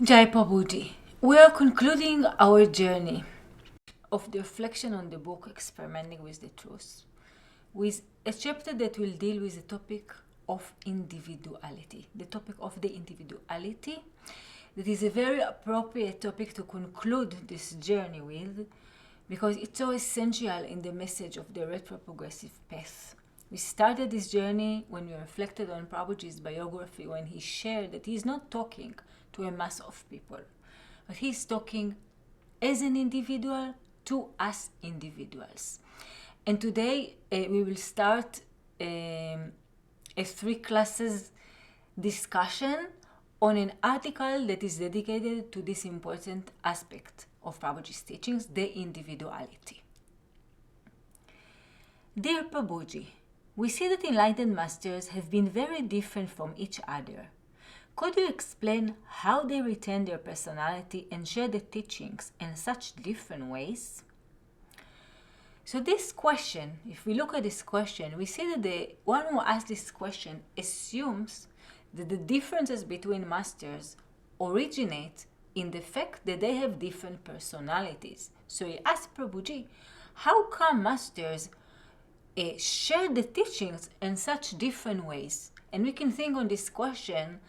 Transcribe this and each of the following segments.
Jai Prabhuji, we are concluding our journey of the reflection on the book Experimenting with the Truth with a chapter that will deal with the topic of individuality. The topic of the individuality, that is a very appropriate topic to conclude this journey with, because it's so essential in the message of the retroprogressive path. We started this journey when we reflected on Prabhuji's biography, when he shared that he's not talking to a mass of people, but he's talking as an individual to us individuals. And today we will start a 3 classes discussion on an article that is dedicated to this important aspect of Prabhuji's teachings, the individuality. Dear Prabhuji, we see that enlightened masters have been very different from each other. Could you explain how they retain their personality and share the teachings in such different ways? So this question, if we look at this question, we see that the one who asked this question assumes that the differences between masters originate in the fact that they have different personalities. So he asked Prabhuji, how come masters share the teachings in such different ways? And we can think on this question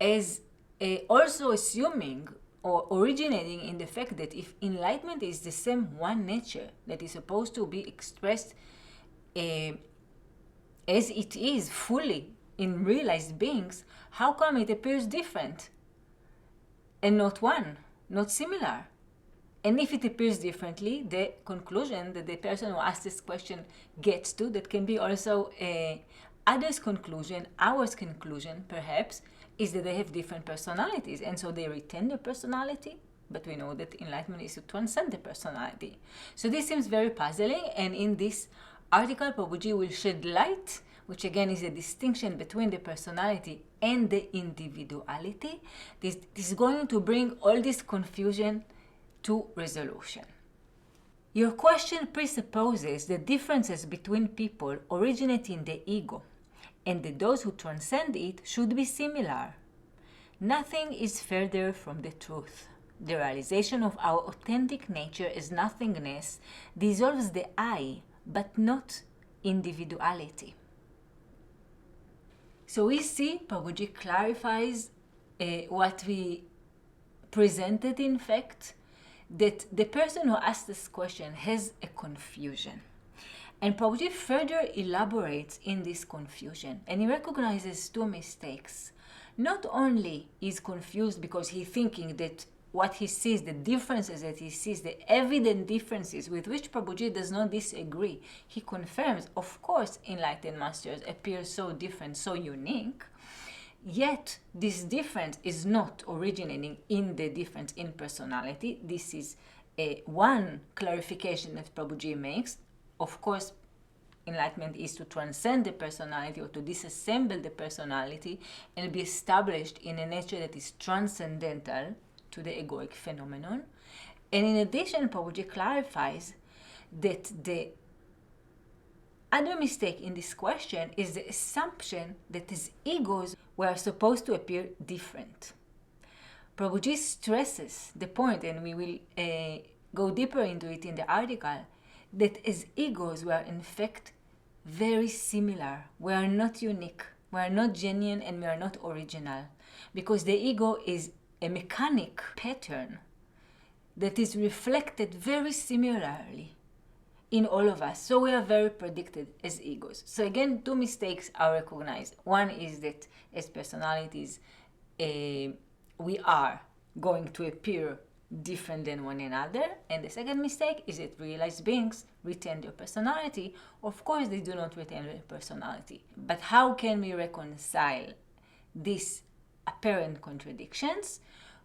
as also assuming or originating in the fact that if enlightenment is the same one nature that is supposed to be expressed as it is fully in realized beings, how come it appears different and not one, not similar? And if it appears differently, the conclusion that the person who asked this question gets to, that can be also others' conclusion, ours conclusion perhaps, is that they have different personalities, and so they retain their personality, but we know that enlightenment is to transcend the personality. So this seems very puzzling, and in this article Prabhuji will shed light, which again is a distinction between the personality and the individuality. This is going to bring all this confusion to resolution. Your question presupposes the differences between people originate in the ego, and that those who transcend it should be similar. Nothing is further from the truth. The realization of our authentic nature as nothingness dissolves the I, but not individuality. So we see Prabhuji clarifies what we presented, in fact, that the person who asked this question has a confusion. And Prabhuji further elaborates in this confusion, and he recognizes 2 mistakes. Not only is confused because he's thinking that what he sees, the differences that he sees, the evident differences with which Prabhuji does not disagree, he confirms, of course, enlightened masters appear so different, so unique, yet this difference is not originating in the difference in personality. This is one clarification that Prabhuji makes. Of course, enlightenment is to transcend the personality or to disassemble the personality and be established in a nature that is transcendental to the egoic phenomenon. And in addition, Prabhuji clarifies that the other mistake in this question is the assumption that as egos we are supposed to appear different. Prabhuji stresses the point, and we will go deeper into it in the article, that as egos we are in fact very similar. We are not unique, we are not genuine, and we are not original, because the ego is a mechanic pattern that is reflected very similarly in all of us. So we are very predicted as egos. So again, 2 mistakes are recognized. One is that as personalities we are going to appear different than one another, and the second mistake is that realized beings retain their personality. Of course they do not retain their personality, but how can we reconcile these apparent contradictions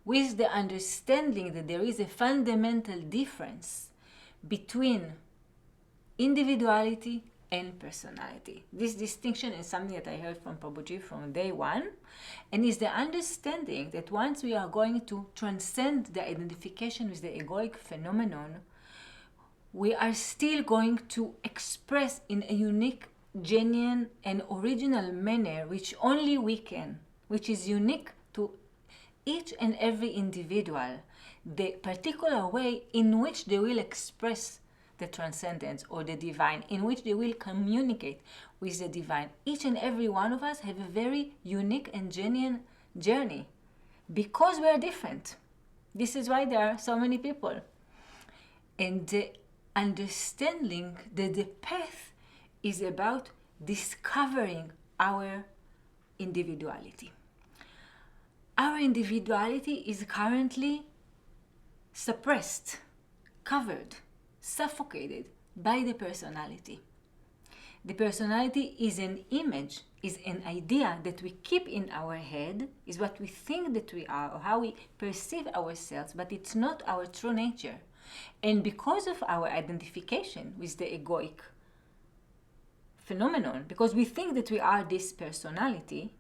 with the understanding that there is a fundamental difference between individuality and personality? This distinction is something that I heard from Prabhuji from day one, and is the understanding that once we are going to transcend the identification with the egoic phenomenon, we are still going to express in a unique, genuine, and original manner which only we can, which is unique to each and every individual the particular way in which they will express the transcendence or the divine, in which they will communicate with the divine. Each and every one of us have a very unique and genuine journey because we are different. This is why there are so many people. And the understanding that the path is about discovering our individuality. Our individuality is currently suppressed, covered, suffocated by the personality. The personality is an image, is an idea that we keep in our head, is what we think that we are or how we perceive ourselves, but it's not our true nature. And because of our identification with the egoic phenomenon, because we think that we are this personality,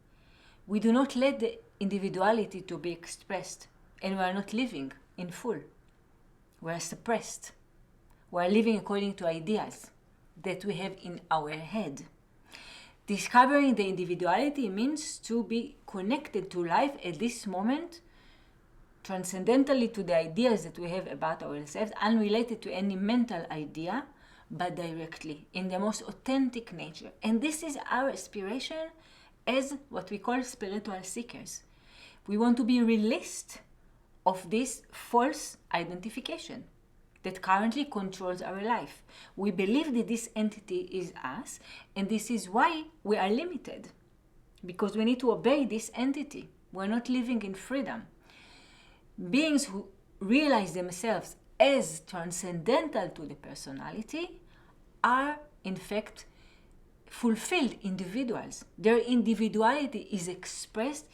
we do not let the individuality to be expressed, and we are not living in full. We are suppressed. We are living according to ideas that we have in our head. Discovering the individuality means to be connected to life at this moment, transcendentally to the ideas that we have about ourselves, unrelated to any mental idea, but directly, in the most authentic nature. And this is our aspiration as what we call spiritual seekers. We want to be released of this false identification that currently controls our life. We believe that this entity is us, and this is why we are limited, because we need to obey this entity. We're not living in freedom. Beings who realize themselves as transcendental to the personality are, in fact, fulfilled individuals. Their individuality is expressed,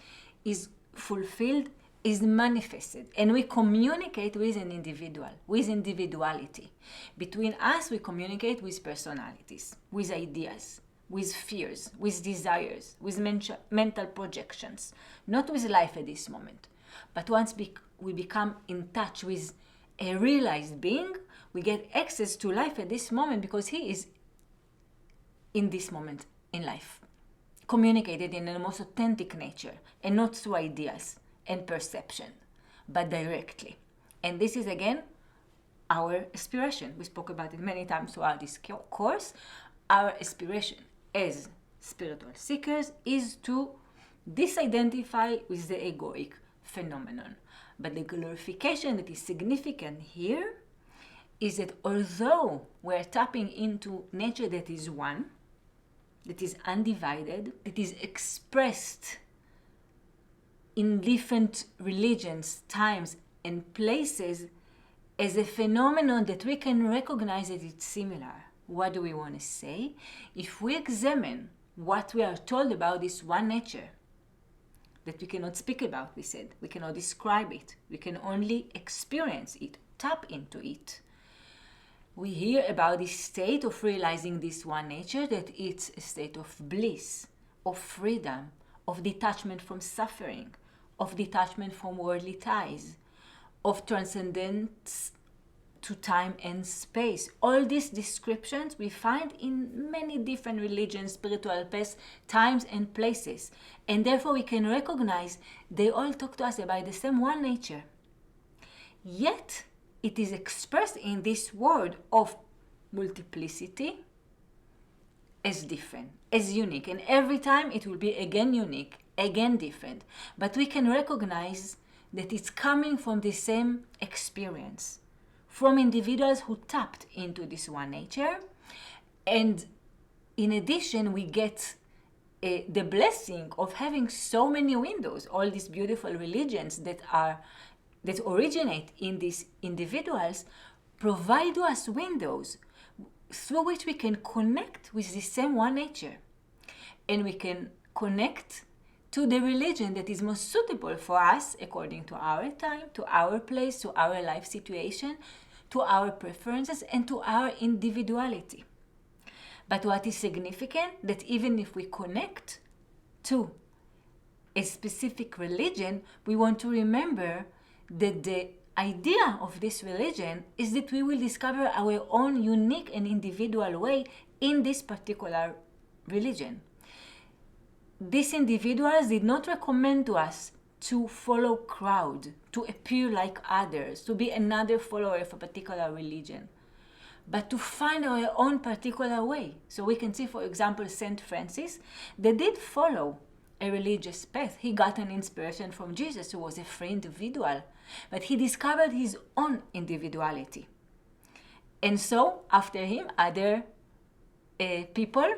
is fulfilled, is manifested, and we communicate with an individual, with individuality. Between us, we communicate with personalities, with ideas, with fears, with desires, with mental projections, not with life at this moment. But once we become in touch with a realized being, we get access to life at this moment because he is in this moment in life, communicated in the most authentic nature and not through ideas and perception, but directly. And this is again our aspiration. We spoke about it many times throughout this course. Our aspiration as spiritual seekers is to disidentify with the egoic phenomenon. But the glorification that is significant here is that although we're tapping into nature that is one, that is undivided, that is expressed in different religions, times, and places as a phenomenon that we can recognize that it's similar. What do we want to say? If we examine what we are told about this one nature, that we cannot speak about, we said, we cannot describe it, we can only experience it, tap into it. We hear about this state of realizing this one nature, that it's a state of bliss, of freedom, of detachment from suffering, of detachment from worldly ties, of transcendence to time and space. All these descriptions we find in many different religions, spiritual paths, times and places. And therefore we can recognize they all talk to us about the same one nature. Yet it is expressed in this word of multiplicity as different, as unique. And every time it will be again unique, again different. But we can recognize that it's coming from the same experience, from individuals who tapped into this one nature. And in addition, we get the blessing of having so many windows, all these beautiful religions that originate in these individuals provide us windows through which we can connect with the same one nature. And we can connect to the religion that is most suitable for us according to our time, to our place, to our life situation, to our preferences, and to our individuality. But what is significant, that even if we connect to a specific religion, we want to remember that the idea of this religion is that we will discover our own unique and individual way in this particular religion. These individuals did not recommend to us to follow crowd, to appear like others, to be another follower of a particular religion, but to find our own particular way. So we can see, for example, Saint Francis, they did follow a religious path. He got an inspiration from Jesus, who was a free individual, but he discovered his own individuality. And so, after him, other people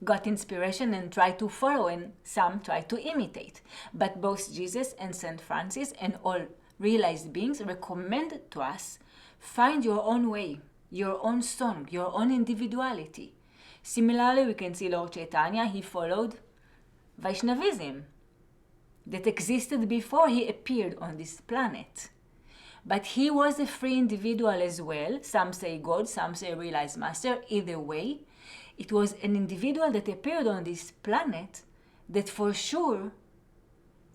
got inspiration and tried to follow, and some tried to imitate. But both Jesus and Saint Francis and all realized beings recommend to us, find your own way, your own song, your own individuality. Similarly, we can see Lord Chaitanya, he followed Vaishnavism that existed before he appeared on this planet. But he was a free individual as well. Some say God, some say realized master. Either way, it was an individual that appeared on this planet that for sure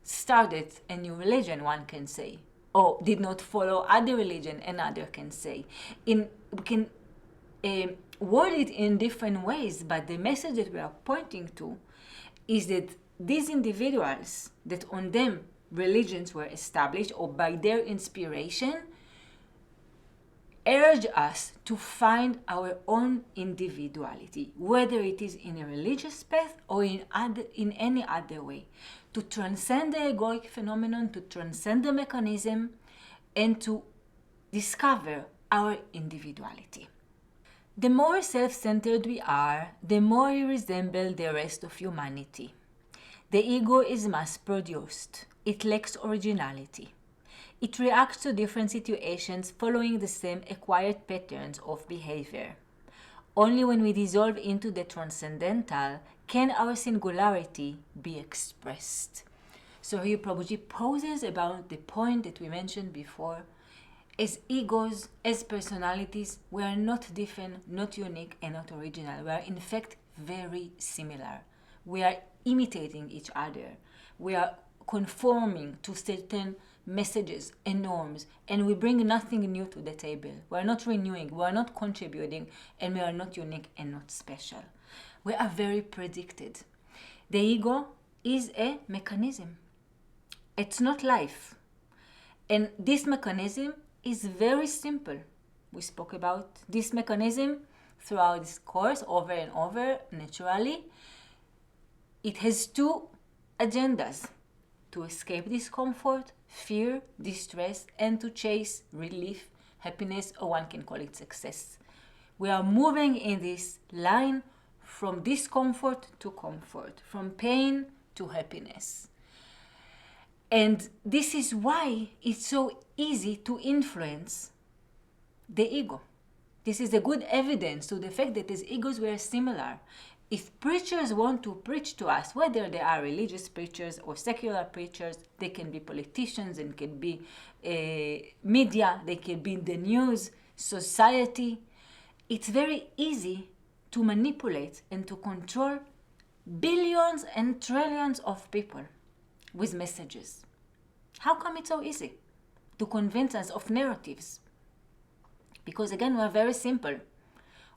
started a new religion, one can say, or did not follow other religion, another can say. We can word it in different ways, but the message that we are pointing to is that these individuals, that on them religions were established, or by their inspiration, urge us to find our own individuality, whether it is in a religious path or in any other way, to transcend the egoic phenomenon, to transcend the mechanism, and to discover our individuality. The more self-centered we are, the more we resemble the rest of humanity. The ego is mass-produced. It lacks originality. It reacts to different situations following the same acquired patterns of behavior. Only when we dissolve into the transcendental can our singularity be expressed. So here Prabhuji poses about the point that we mentioned before. As egos, as personalities, we are not different, not unique, and not original. We are in fact very similar. We are imitating each other. We are conforming to certain messages and norms, and we bring nothing new to the table. We are not renewing, we are not contributing, and we are not unique and not special. We are very predicted. The ego is a mechanism. It's not life. And this mechanism is very simple. We spoke about this mechanism throughout this course over and over naturally. It has two agendas: to escape discomfort, fear, distress, and to chase relief, happiness, or one can call it success. We are moving in this line from discomfort to comfort, from pain to happiness. And this is why it's so easy to influence the ego. This is a good evidence to the fact that as egos we are similar. If preachers want to preach to us, whether they are religious preachers or secular preachers, they can be politicians and can be media, they can be in the news, society. It's very easy to manipulate and to control billions and trillions of people with messages. How come it's so easy to convince us of narratives? Because again, we're very simple.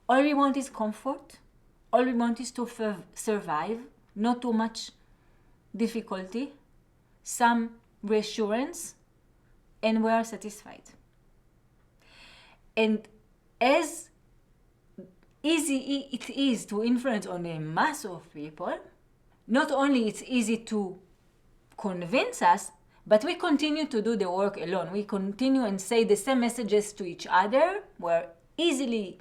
All we want is comfort. All we want is to survive, not too much difficulty, some reassurance, and we are satisfied. And as easy it is to influence on a mass of people, not only it's easy to convince us, but we continue to do the work alone. We continue and say the same messages to each other. We're easily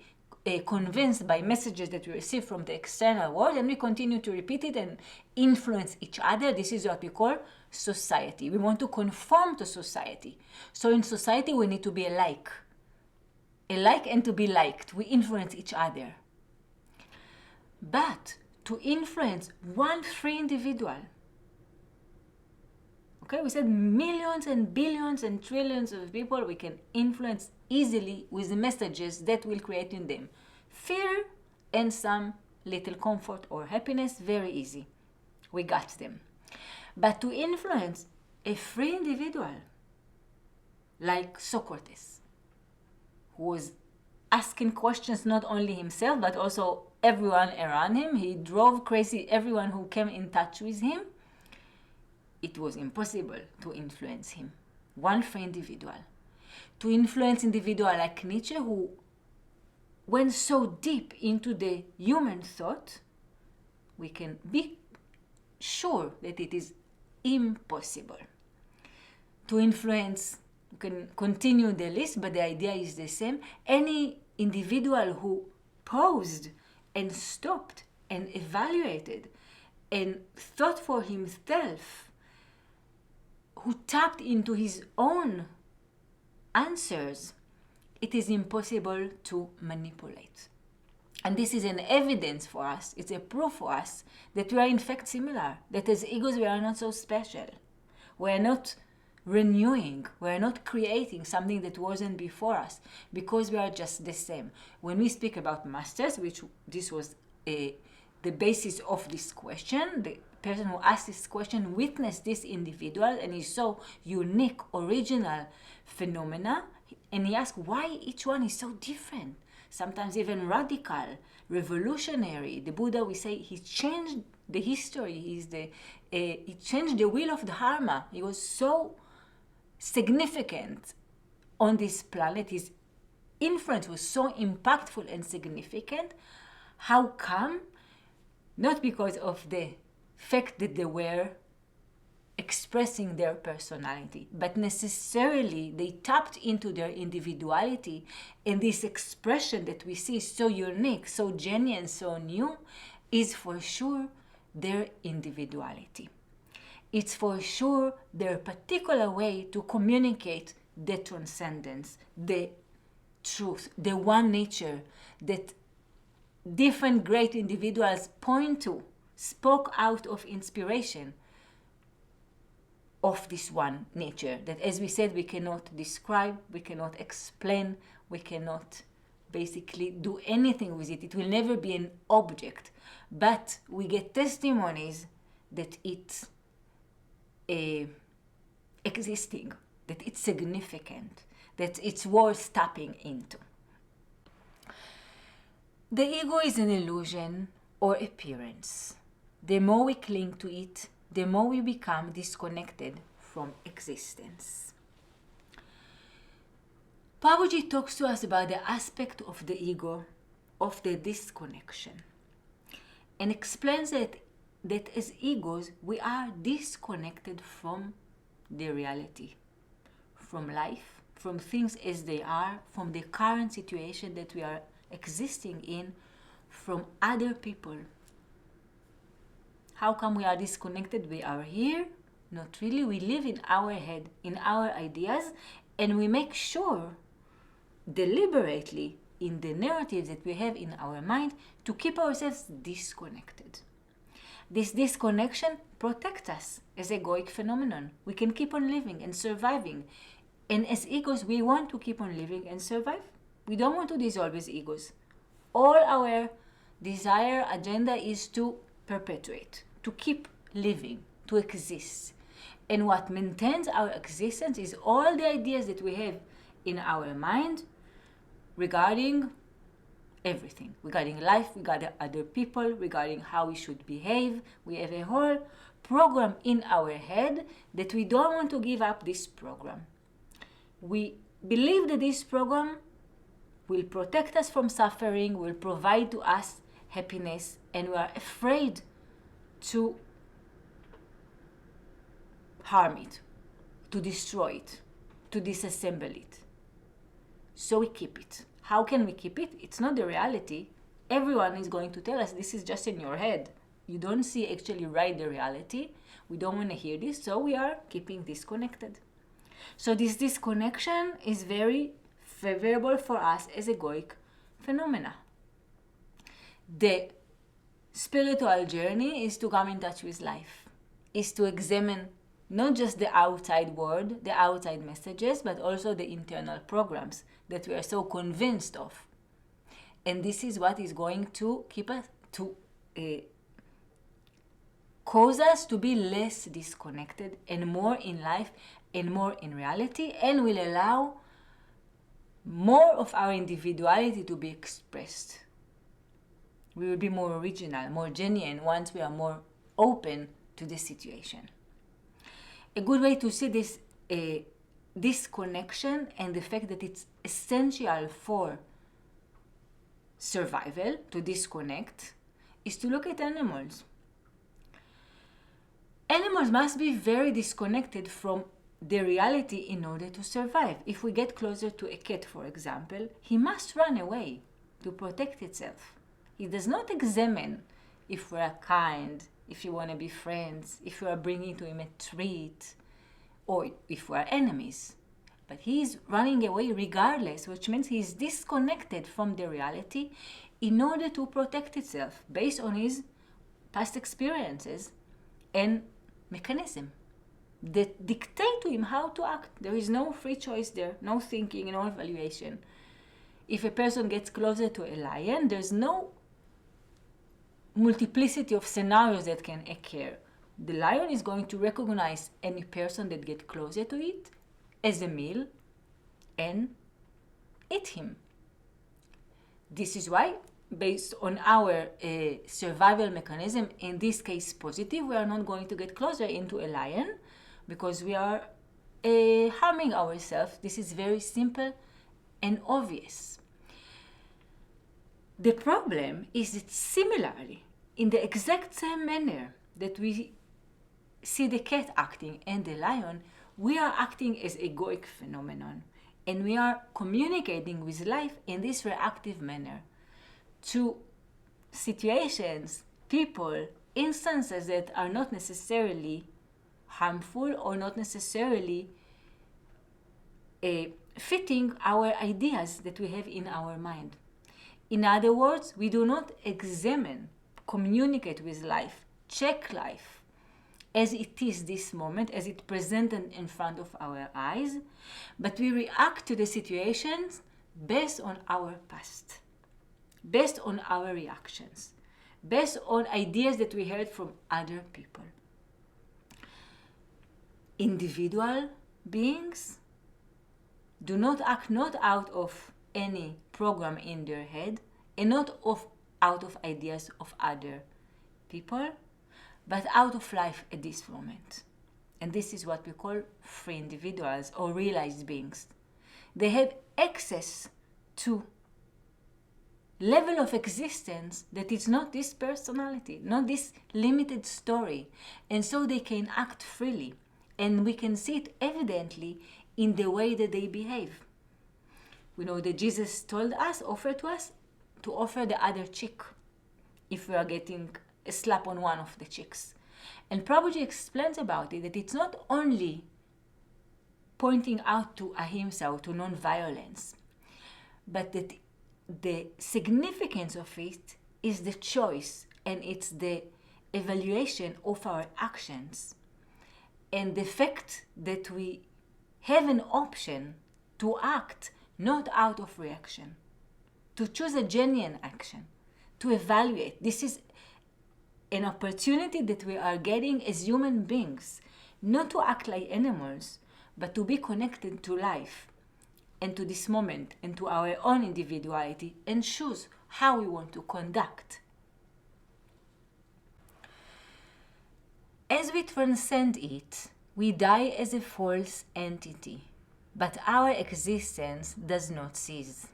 convinced by messages that we receive from the external world, and we continue to repeat it and influence each other. This is what we call society. We want to conform to society. So in society we need to be alike and to be liked. We influence each other. But to influence one free individual, okay, we said millions and billions and trillions of people we can influence easily with the messages that will create in them fear and some little comfort or happiness. Very easy. We got them. But to influence a free individual like Socrates, who was asking questions not only himself but also everyone around him, he drove crazy everyone who came in touch with him. it was impossible to influence him. One free individual. To influence individual like Nietzsche, who went so deep into the human thought, we can be sure that it is impossible. To influence, you can continue the list, but the idea is the same. Any individual who paused and stopped and evaluated and thought for himself, who tapped into his own answers, it is impossible to manipulate. And this is an evidence for us, it's a proof for us that we are in fact similar, that as egos we are not so special. We are not renewing, we are not creating something that wasn't before us, because we are just the same. When we speak about masters, which this was the basis of this question, the person who asked this question witnessed this individual and he saw unique, original phenomena, and he asked why each one is so different, sometimes even radical, revolutionary. The Buddha, we say, he changed the history, he changed the wheel of dharma. He was so significant on this planet, his influence was so impactful and significant. How come? Not because of the fact that they were expressing their personality, but necessarily they tapped into their individuality, and this expression that we see so unique, so genuine, so new, is for sure their individuality. It's for sure their particular way to communicate the transcendence, the truth, the one nature that different great individuals point to, spoke out of inspiration of this one nature that, as we said, we cannot describe, we cannot explain, we cannot basically do anything with it. It will never be an object, but we get testimonies that it's existing, that it's significant, that it's worth tapping into. The ego is an illusion or appearance. The more we cling to it, the more we become disconnected from existence. Prabhuji talks to us about the aspect of the ego, of the disconnection, and explains that as egos, we are disconnected from the reality, from life, from things as they are, from the current situation that we are existing in, from other people. How come we are disconnected? We are here, not really. We live in our head, in our ideas, and we make sure deliberately in the narratives that we have in our mind to keep ourselves disconnected. This disconnection protects us as egoic phenomenon. We can keep on living and surviving. And as egos, we want to keep on living and survive. We don't want to dissolve as egos. All our desire, agenda is to perpetuate, to keep living, to exist. And what maintains our existence is all the ideas that we have in our mind regarding everything, regarding life, regarding other people, regarding how we should behave. We have a whole program in our head that we don't want to give up this program. We believe that this program will protect us from suffering, will provide to us happiness, and we are afraid to harm it, to destroy it, to disassemble it. So we keep it. How can we keep it? It's not the reality. Everyone is going to tell us this is just in your head. You don't see actually right the reality. We don't want to hear this, so we are keeping disconnected. So this disconnection is very favorable for us as egoic phenomena. The spiritual journey is to come in touch with life, is to examine not just the outside world, the outside messages, but also the internal programs that we are so convinced of. And this is what is going to keep us, to cause us to be less disconnected and more in life and more in reality, and will allow more of our individuality to be expressed. We will be more original, more genuine once we are more open to the situation. a good way to see this disconnection and the fact that it's essential for survival to disconnect is to look at animals. Animals must be very disconnected from the reality in order to survive. If we get closer to a cat, for example, he must run away to protect itself. He does not examine if we are kind, if you want to be friends, if you are bringing to him a treat, or if we are enemies. But he is running away regardless, which means he is disconnected from the reality in order to protect itself based on his past experiences and mechanism that dictate to him how to act. There is no free choice there, no thinking, no evaluation. If a person gets closer to a lion, there's no multiplicity of scenarios that can occur. The lion is going to recognize any person that gets closer to it as a meal and eat him. This is why, based on our survival mechanism, in this case positive, we are not going to get closer into a lion because we are harming ourselves. This is very simple and obvious. The problem is that similarly, in the exact same manner that we see the cat acting and the lion, we are acting as egoic phenomenon, and we are communicating with life in this reactive manner to situations, people, instances that are not necessarily harmful or not necessarily fitting our ideas that we have in our mind. In other words, we do not examine, communicate with life, check life as it is this moment, as it presented in front of our eyes, but we react to the situations based on our past, based on our reactions, based on ideas that we heard from other people. Individual beings do not act not out of any program in their head and not out of ideas of other people, but out of life at this moment. And this is what we call free individuals or realized beings. They have access to level of existence that is not this personality, not this limited story. And so they can act freely. And we can see it evidently in the way that they behave. We know that Jesus told us, offered to us, to offer the other cheek if we are getting a slap on one of the cheeks. And Prabhuji explains about it that it's not only pointing out to ahimsa or to non-violence, but that the significance of it is the choice and it's the evaluation of our actions and the fact that we have an option to act not out of reaction, to choose a genuine action, to evaluate. This is an opportunity that we are getting as human beings, not to act like animals, but to be connected to life and to this moment and to our own individuality and choose how we want to conduct. As we transcend it, we die as a false entity, but our existence does not cease.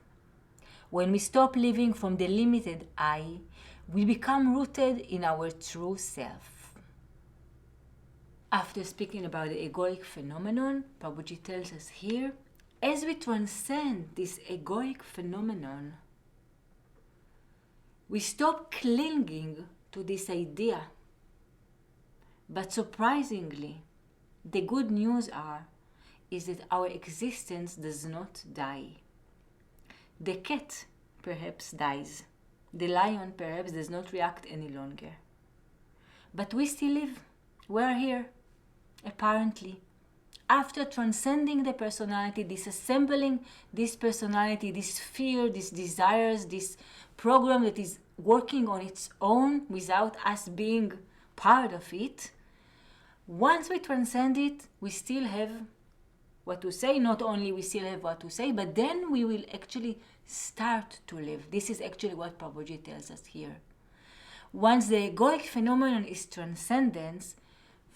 When we stop living from the limited I, we become rooted in our true self. After speaking about the egoic phenomenon, Prabhuji tells us here, as we transcend this egoic phenomenon, we stop clinging to this idea. But surprisingly, the good news is that our existence does not die. The cat perhaps dies. The lion perhaps does not react any longer. But we still live. We are here, apparently. After transcending the personality, disassembling this personality, this fear, these desires, this program that is working on its own without us being part of it, once we transcend it, we still have what to say. Not only we still have what to say, but then we will actually start to live. This is actually what Prabhuji tells us here. Once the egoic phenomenon is transcendence,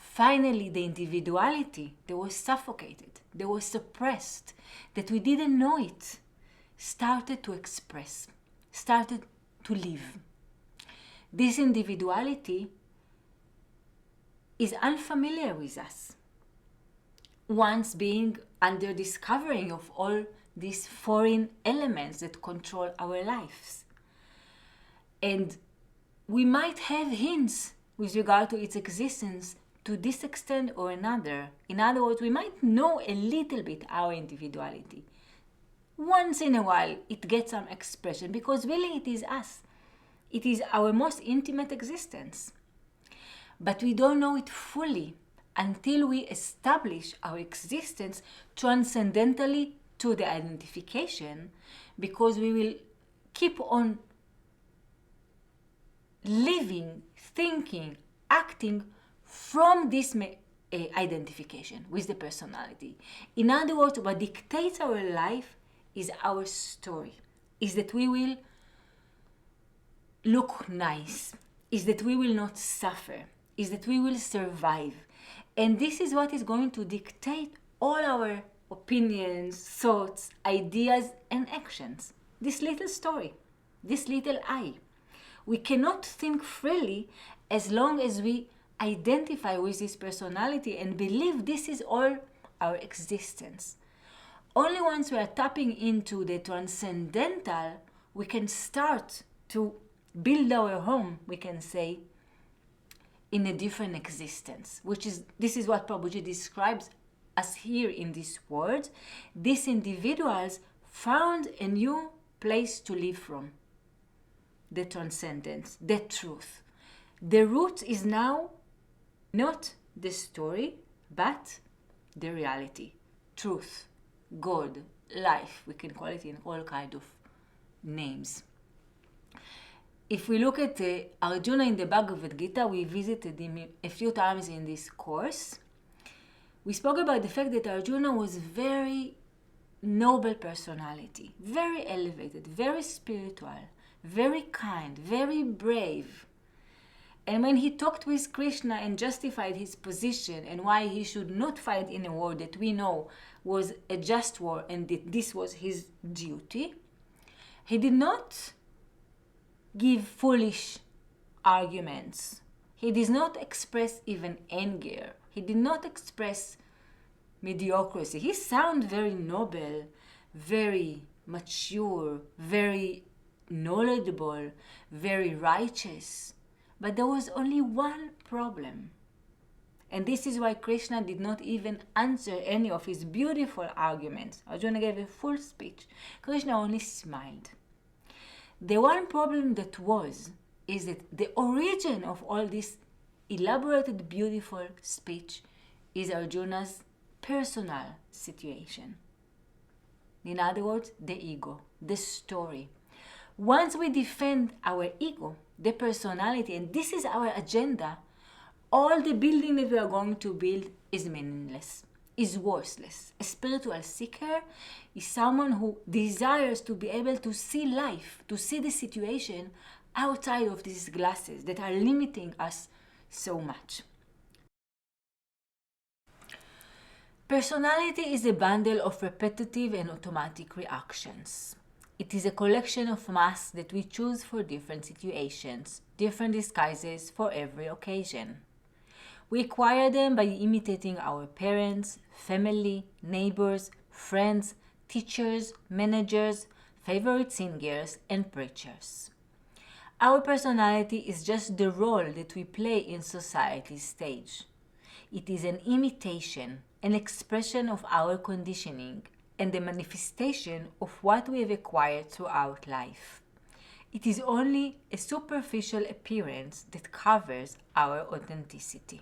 finally the individuality that was suffocated, that was suppressed, that we didn't know it, started to express, started to live. This individuality is unfamiliar with us, once being under discovering of all these foreign elements that control our lives. And we might have hints with regard to its existence to this extent or another. In other words, we might know a little bit our individuality. Once in a while, it gets some expression because really it is us. It is our most intimate existence. But we don't know it fully until we establish our existence transcendentally to the identification, because we will keep on living, thinking, acting from this identification with the personality. In other words, what dictates our life is our story, is that we will look nice, is that we will not suffer, is that we will survive. And this is what is going to dictate all our opinions, thoughts, ideas, and actions. This little story, this little I. We cannot think freely as long as we identify with this personality and believe this is all our existence. Only once we are tapping into the transcendental, we can start to build our home, we can say, in a different existence, this is what Prabhuji describes as here in this word. These individuals found a new place to live from, the transcendence, the truth. The root is now not the story, but the reality, truth, God, life. We can call it in all kind of names. If we look at Arjuna in the Bhagavad Gita, we visited him a few times in this course. We spoke about the fact that Arjuna was very noble personality, very elevated, very spiritual, very kind, very brave. And when he talked with Krishna and justified his position and why he should not fight in a war that we know was a just war and that this was his duty, he did not give foolish arguments. He did not express even anger. He did not express mediocrity. He sounded very noble, very mature, very knowledgeable, very righteous. But there was only one problem. And this is why Krishna did not even answer any of his beautiful arguments. Arjuna gave a full speech. Krishna only smiled. The one problem that is that the origin of all this elaborated, beautiful speech is Arjuna's personal situation. In other words, the ego, the story. Once we defend our ego, the personality, and this is our agenda, all the building that we are going to build is meaningless, is worthless. A spiritual seeker is someone who desires to be able to see life, to see the situation outside of these glasses that are limiting us so much. Personality is a bundle of repetitive and automatic reactions. It is a collection of masks that we choose for different situations, different disguises for every occasion. We acquire them by imitating our parents, family, neighbors, friends, teachers, managers, favorite singers, and preachers. Our personality is just the role that we play in society's stage. It is an imitation, an expression of our conditioning, and the manifestation of what we have acquired throughout life. It is only a superficial appearance that covers our authenticity.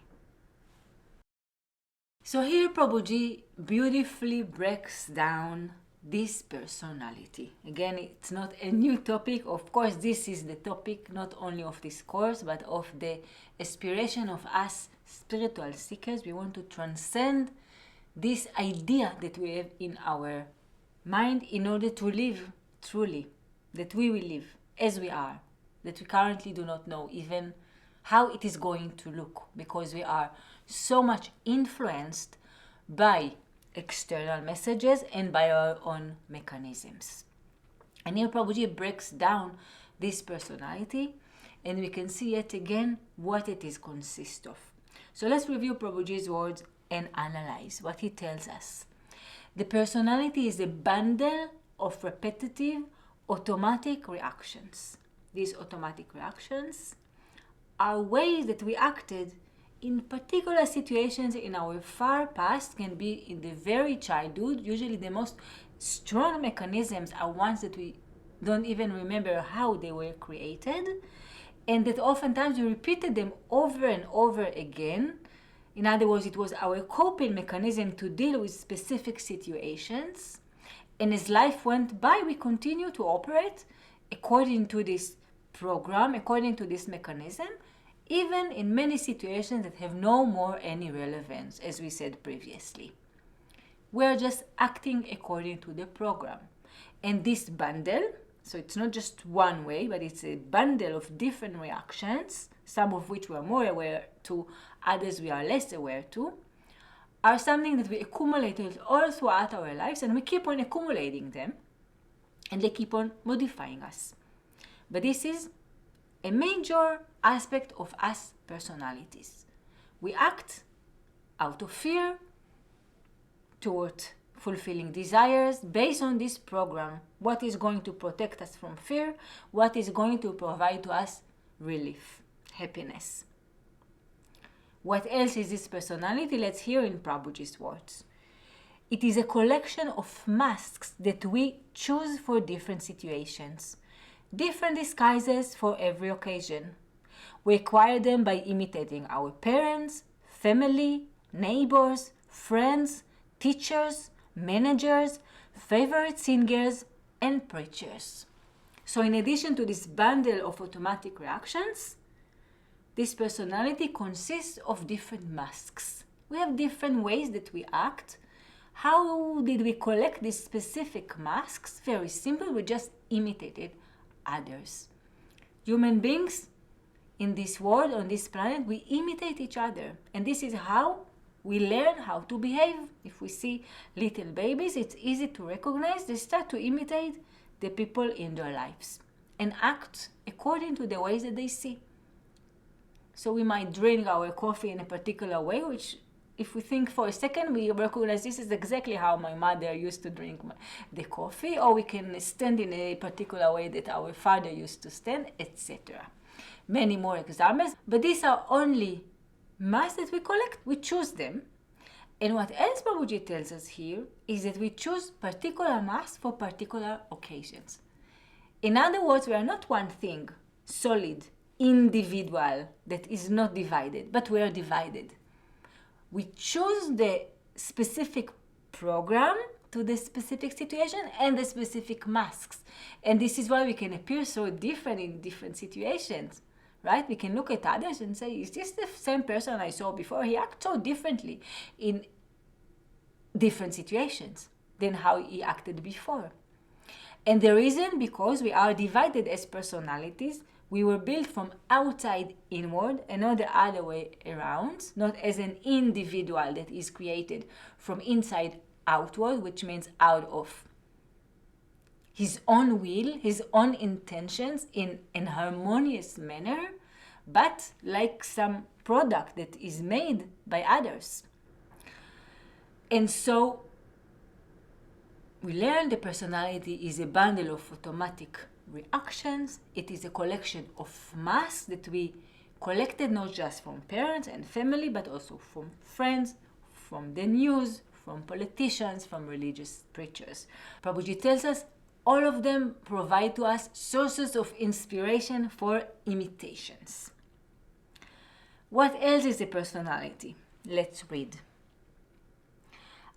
So here Prabhuji beautifully breaks down this personality. Again, it's not a new topic. Of course, this is the topic not only of this course, but of the aspiration of us spiritual seekers. We want to transcend this idea that we have in our mind in order to live truly, that we will live as we are, that we currently do not know even how it is going to look, because we are so much influenced by external messages and by our own mechanisms. And here Prabhuji breaks down this personality, and we can see yet again what it is consists of. So let's review Prabhuji's words and analyze what he tells us. The personality is a bundle of repetitive, automatic reactions. These automatic reactions are ways that we acted in particular situations in our far past, can be in the very childhood. Usually the most strong mechanisms are ones that we don't even remember how they were created, and that oftentimes we repeated them over and over again. In other words, it was our coping mechanism to deal with specific situations. And as life went by, we continue to operate according to this program, according to this mechanism, even in many situations that have no more any relevance, as we said previously. We're just acting according to the program. And this bundle, so it's not just one way, but it's a bundle of different reactions, some of which we are more aware to, others we are less aware to, are something that we accumulated all throughout our lives, and we keep on accumulating them, and they keep on modifying us. But this is a major aspect of us personalities. We act out of fear toward fulfilling desires based on this program. What is going to protect us from fear? What is going to provide to us relief, happiness? What else is this personality? Let's hear in Prabhuji's words. It is a collection of masks that we choose for different situations, different disguises for every occasion. We acquire them by imitating our parents, family, neighbors, friends, teachers, managers, favorite singers, and preachers. So in addition to this bundle of automatic reactions, this personality consists of different masks. We have different ways that we act. How did we collect these specific masks? Very simple, we just imitated others. Human beings in this world, on this planet, we imitate each other. And this is how we learn how to behave. If we see little babies, it's easy to recognize. They start to imitate the people in their lives and act according to the ways that they see. So we might drink our coffee in a particular way, which if we think for a second, we recognize this is exactly how my mother used to drink the coffee, or we can stand in a particular way that our father used to stand, etc. Many more examples, but these are only masks that we collect. We choose them. And what else Prabhuji tells us here is that we choose particular masks for particular occasions. In other words, we are not one thing, solid, individual, that is not divided, but we are divided. We choose the specific program to the specific situation and the specific masks. And this is why we can appear so different in different situations, right? We can look at others and say, is this the same person I saw before? He acts so differently in different situations than how he acted before. And the reason, because we are divided as personalities, we were built from outside inward and not the other way around, not as an individual that is created from inside outward, which means out of his own will, his own intentions in an harmonious manner, but like some product that is made by others. And so we learn the personality is a bundle of automatic reactions. It is a collection of masks that we collected not just from parents and family, but also from friends, from the news, from politicians, from religious preachers. Prabhuji tells us all of them provide to us sources of inspiration for imitations. What else is a personality? Let's read.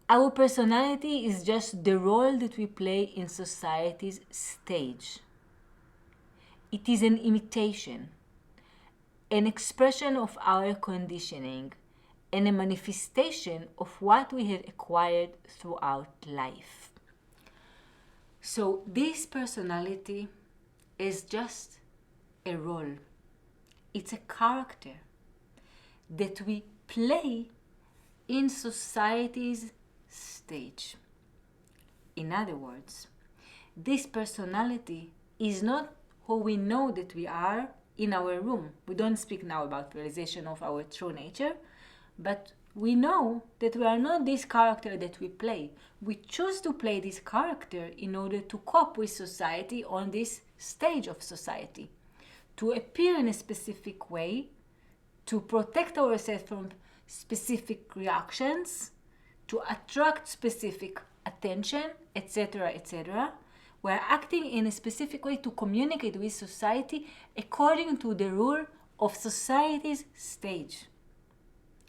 Our personality is just the role that we play in society's stage. It is an imitation, an expression of our conditioning, and a manifestation of what we have acquired throughout life. So this personality is just a role. It's a character that we play in society's stage. In other words, this personality is not who we know that we are in our room. We don't speak now about realization of our true nature, but we know that we are not this character that we play. We choose to play this character in order to cope with society on this stage of society, to appear in a specific way, to protect ourselves from specific reactions, to attract specific attention, etc., etc. We're acting in a specific way to communicate with society according to the rule of society's stage.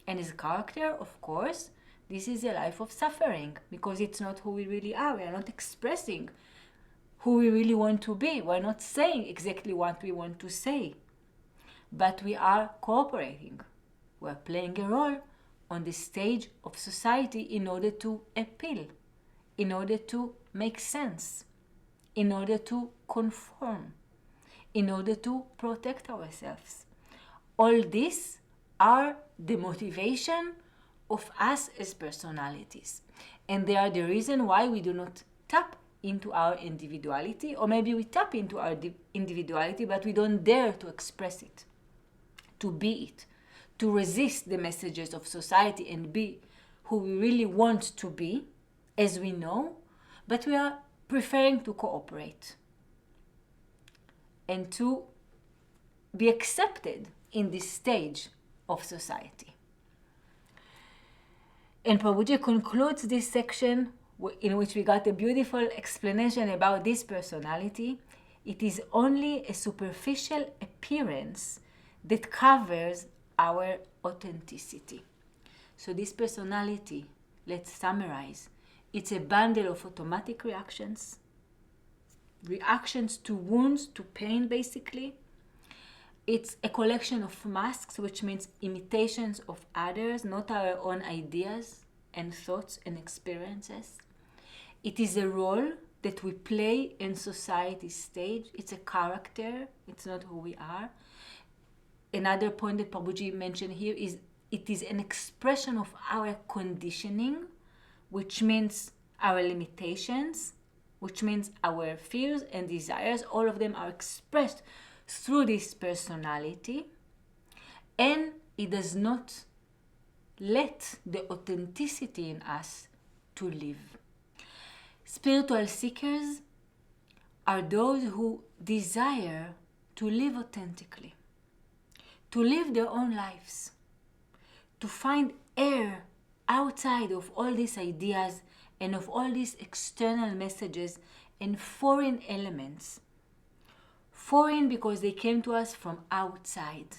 And as a character, of course, this is a life of suffering because it's not who we really are. We are not expressing who we really want to be. We're not saying exactly what we want to say. But we are cooperating. We're playing a role on the stage of society in order to appeal, in order to make sense, in order to conform, in order to protect ourselves. All these are the motivation of us as personalities. And they are the reason why we do not tap into our individuality, or maybe we tap into our individuality, but we don't dare to express it, to be it, to resist the messages of society and be who we really want to be, as we know, but we are preferring to cooperate and to be accepted in this stage of society. And Prabhuji concludes this section in which we got a beautiful explanation about this personality. It is only a superficial appearance that covers our authenticity. So this personality, let's summarize, it's a bundle of automatic reactions to wounds, to pain basically. It's a collection of masks, which means imitations of others, not our own ideas and thoughts and experiences. It is a role that we play in society's stage. It's a character, it's not who we are. Another point that Prabhuji mentioned here is it is an expression of our conditioning, which means our limitations, which means our fears and desires. All of them are expressed through this personality, and it does not let the authenticity in us to live. Spiritual seekers are those who desire to live authentically, to live their own lives, to find air outside of all these ideas and of all these external messages and foreign elements. Foreign because they came to us from outside.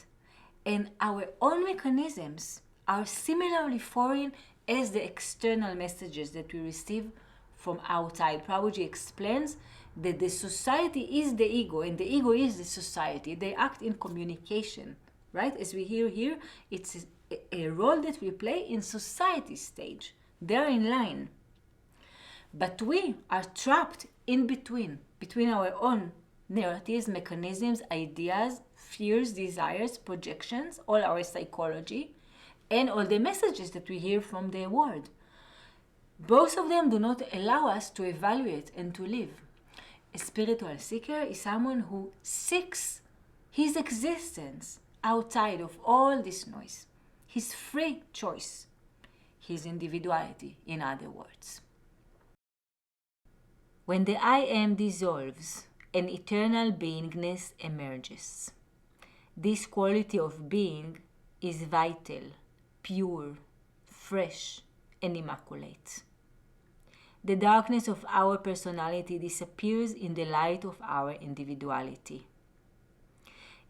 And our own mechanisms are similarly foreign as the external messages that we receive from outside. Prabhuji explains that the society is the ego and the ego is the society. They act in communication, right? As we hear here, it's a role that we play in society stage. They're in line. But we are trapped in between our own narratives, mechanisms, ideas, fears, desires, projections, all our psychology, and all the messages that we hear from the world. Both of them do not allow us to evaluate and to live. A spiritual seeker is someone who seeks his existence outside of all this noise, his free choice, his individuality, in other words. When the I am dissolves, an eternal beingness emerges. This quality of being is vital, pure, fresh, and immaculate. The darkness of our personality disappears in the light of our individuality.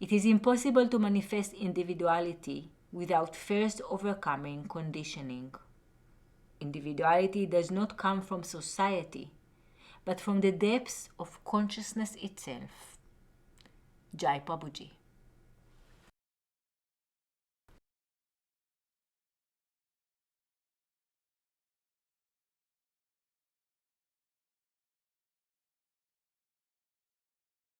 It is impossible to manifest individuality without first overcoming conditioning. Individuality does not come from society, but from the depths of consciousness itself. Jai Prabhuji.